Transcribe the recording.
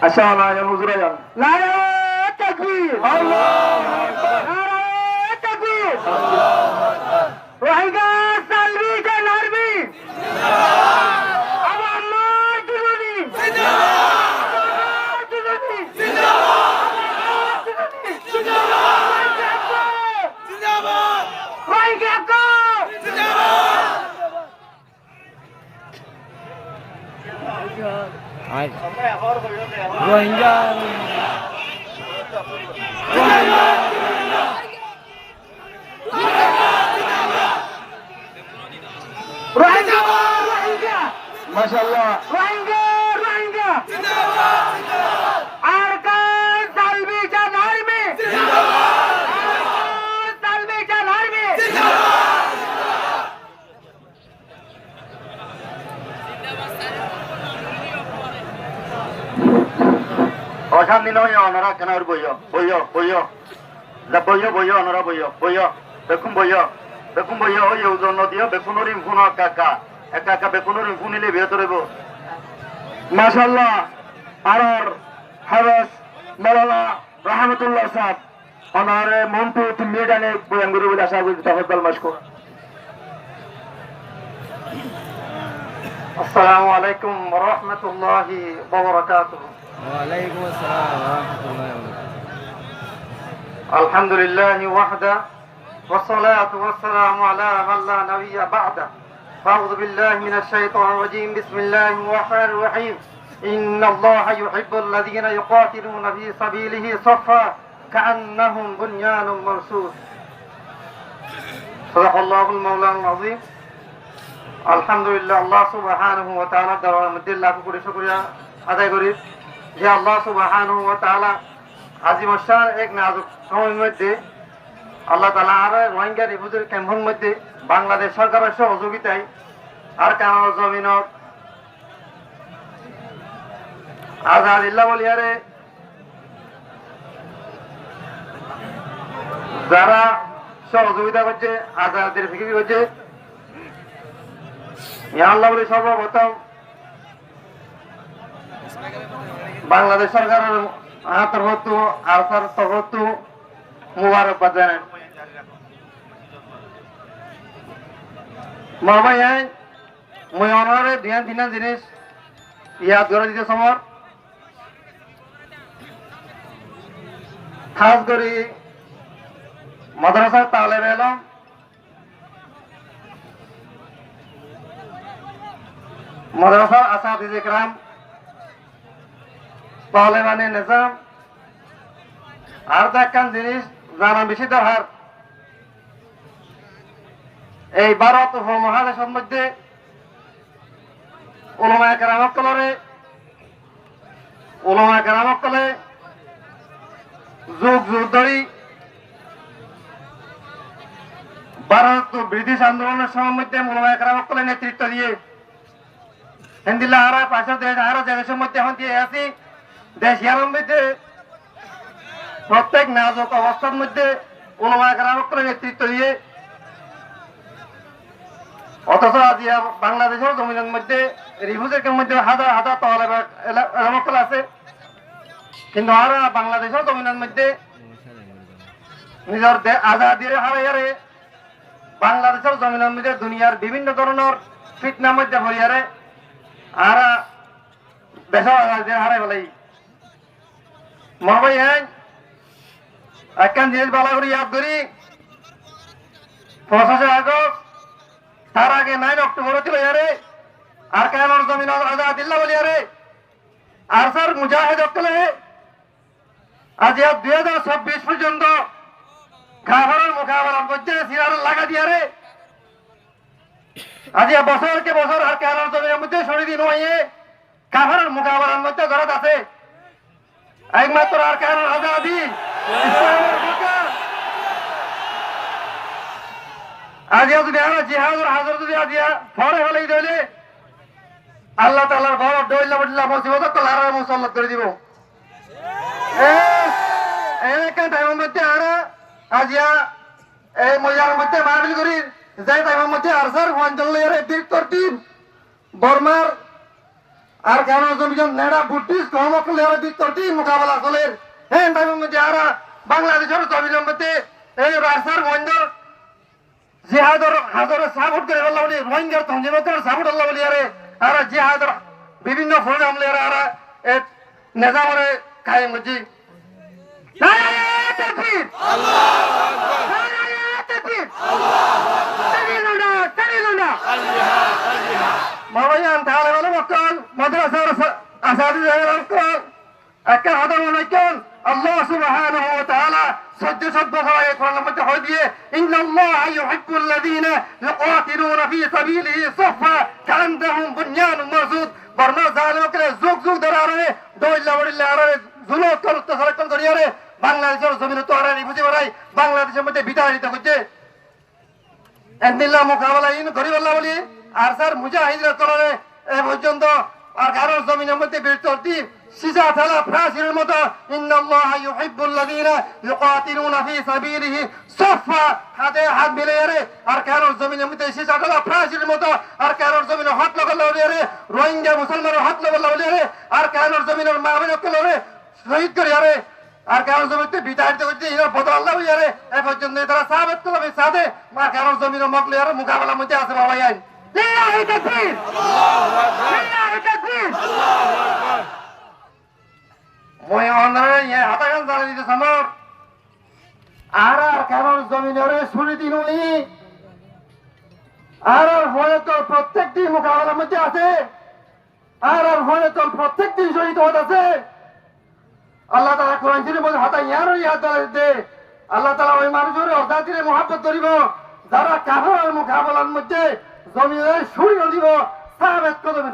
Aşağıya huzurayan. Nare tekbir. Allahu Ekber. Nare tekbir. Allahu Ekber. Rohingya Salvi ke Narbi. Zindabad. Ab Ammar Jilani. Zindabad. Jilani. Zindabad. Zindabad. Zindabad. Rohingya ko. Zindabad. আর Rohingya Rohingya, Rohingya, Mashallah, Rohingya, Rohingya, Zindabad, Zindabad, Arkan Salvi Jan Army, Zindabad, Arkan Salvi Jan Army, Zindabad, অশান্তি নয় ওনারা কেন বইয় বইয় বইয় বইয় বইয় ওনারা বইয় বইয় বেকুম বইয় বেকুম বইয় ওই ওজন দিও বেকুনরি ফুন একা একা বেকুনরি ফুনিলে ভেতরে বো মাশাআল্লাহ আর হারাস মাওলানা রহমাতুল্লাহ সাহেব ওনারে মন্টু মেডানে বয়াঙ্গুরু বলে আশা করি তাফাদ্দাল মাশকুর আসসালামু আলাইকুম ওয়া রাহমাতুল্লাহি ওয়া বারাকাতুহু ওয়ালাইকুম আসসালাম ওয়া রাহমাতুল্লাহি ওয়া বারাকাতুহু আলহামদুলিল্লাহি ওয়াহদা والصلاة والسلام على من لا نبي بعده أعوذ بالله من الشيطان الرجيم بسم الله الرحمن الرحيم إن الله يحب الذين يقاتلون في سبيله صفا كأنهم بنيان مرصوص صدق الله المولى العظيم আলহামদুলিল্লাহ আল্লাহ সুবহানাহু ওয়া তাআলা দরবারের মধ্যে লাখ কোটি শুকরিয়া আদায় করি যে আল্লাহ সুবহানাহু ওয়া তাআলা আজিম শান এক নাজুক সময়ের মধ্যে আল্লাহ তাআলা আর রোহিঙ্গা রিফিউজি ক্যাম্পের মধ্যে বাংলাদেশ সরকারের সহযোগিতায় আর কানাডা জমিনত আজাদিল্লাহ বলিয়ারে যারা সহযোগিতা করছে আজাদের ফিকির করছে আল্লাহ বলে সর্বপ্রথম বাংলাদেশ সরকারের তরফ আরসার তরফ মুবারকবাদ জানান মামাই মই অনারে ধ্যান দিনা জিনিস ইয়াদ করে দিতে সমর খাস করে মাদ্রাসা তালেব এলম মাদ্রাসার আসাতিজে کرام তালেবানে নিজাম আর দেখান জিনিস জানা বেশি দরকার এই ভারত উপমহাদেশের মধ্যে উলামায়ে কেরামকলে যুগ যুগ ধরে ভারত ব্রিটিশ আন্দোলনের সময়ের মধ্যে উলামায়ে কেরামকলে নেতৃত্ব দিয়ে হিন্দিল্লা হারা পাশে দেশ হারা দেশের মধ্যে এখন দিয়ে আছি দেশ ইয়ার মধ্যে প্রত্যেক নাজুক অবস্থার মধ্যে উলামায়ে কেরামকলে নেতৃত্ব দিয়ে অথচ আজ বাংলাদেশের জমিনের মধ্যে রিফিউজির মধ্যে হাজার হাজার তালেব আছে কিন্তু আর বাংলাদেশের জমিনের মধ্যে নিজের আজাদির হারাইয়ারে বাংলাদেশের জমিনের মধ্যে দুনিয়ার বিভিন্ন ধরনের ফিতনার মধ্যে ভরিয়ারে আর দেশের আজাদির হারাই বলাই মহাবাই একখান জিনিস বলা করি ইয়াদ করি 25 আগস্ট তার আগে 9 অক্টোবর ছিল ইয়ারে আর কায়নার জমিন আজাদিল্লাহ বলি ইয়ারে আর স্যার মুজাহিদ অকলে আজ 2026 পর্যন্ত কাফারের মোকাবেলার মধ্যে সিরার লাগা দিয়ারে আজ বছরকে বছর আর কায়নার জমিনের মধ্যে শরীর দিন হয়ে কাফারের মোকাবেলার মধ্যে ধরত আছে একমাত্র আর কায়নার আজাদি আজিয়া যদি আমরা জিহাদুর হাজার যদি আজিয়া ফরে হলেই দইলে আল্লাহ তাআলার বড় দইলা বড়লা মুসিবত কলার মুসল্লাত করে দিব এলাকা টাইমের মধ্যে আরা আজিয়া এই মজার মধ্যে মাহফিল করি যাই টাইমের মধ্যে আরসার ওয়ানজলের বিক্টর টিম বর্মার আর কেন জমিজন নেড়া বুটিশ কমকলে আর বিতরটি মোকাবেলা চলের হ্যাঁ টাইমের মধ্যে আর বাংলাদেশের জমিনের মধ্যে এই রাস্তার বন্ধ জিহাদর হাজারে সাপোর্ট করে বললা বলি রোহিঙ্গার তঞ্জিমতের সাপোর্ট আল্লাহ বলি আরে আর জিহাদর বিভিন্ন প্রোগ্রাম লে আর নেজামরে কায়েম হচ্ছি নারায়ে তাকবীর আল্লাহু আকবার নারায়ে তাকবীর তাকবীর মাওয়ায়ান তাআলা বলে মক্কাল মাদ্রাসার আসাদিদের মক্কাল একটা হাদার অনেকজন আল্লাহ সুবহানাহু ওয়া তাআলা সহ্য করায় কোরআনের মধ্যে হয় দিয়ে ইন্নাল্লাহা ইউহিব্বুল্লাযীনা ইউকাতিলুনা ফী সাবিলিহি সাফা কাআন্নাহুম বুনয়ানুম মারসুদ বর্ণা জালিমকে যুগ যুগ ধরে আরে দইলা বড়িলা আরে জুলুম করতে সারাক্ষণ করি আরে বাংলাদেশের জমিনে তো আরে বুঝি বড়াই বাংলাদেশের মধ্যে বিতাড়িত হচ্ছে এন্দিল্লাহ মোকাবেলা ইন গরিব আল্লাহ বলি আর স্যার মুজাহিদরা করে এ পর্যন্ত আর কারোর জমিনের মধ্যে বিরতি সিজা থালা ফ্রাসির মতো ইন্নাল্লাহা ইউহিব্বুল্লাযীনা ইউকাতিলুনা ফী সাবিলিহি সাফা হাতে হাত মিলিয়ে রে আর কারোর জমিনের মধ্যে সিজা থালা ফ্রাসির মতো আর কারোর জমিনে হাত লাগালো রে রোহিঙ্গা মুসলমানের হাত লাগালো রে আর কারোর জমিনের মা বোনের কলো রে শহীদ করে আরে আর কারোর জমিতে বিতাড়িত করছে এরা বদল আল্লাহ হইয়ারে এ পর্যন্ত তারা সাহাবাত করবে সাথে আর কারোর জমিনের মকলে আর মোকাবেলার মধ্যে আছে বাবা আইন লিল্লাহি তাকবীর আল্লাহু আকবার লিল্লাহি তাকবীর আল্লাহু আকবার মই অনরে ইয়া হাতাগান জানি দিতে সমর আর কারোর জমিনের শুনি দিনুনি আর হয়ে তো প্রত্যেকটি মোকাবেলার মধ্যে আছে আর হয়ে তো প্রত্যেকটি শহীদ হতে আছে আল্লাহ তাআলা কোরআন শরীফের মধ্যে হাতা ইয়ার ইয়া দে আল্লাহ তাআলা ওই মানুষের অজাতিরে মহব্বত করিব যারা কাফের মোকাবেলার মধ্যে জমিনের শুনি দিব সাহাবাত কদমে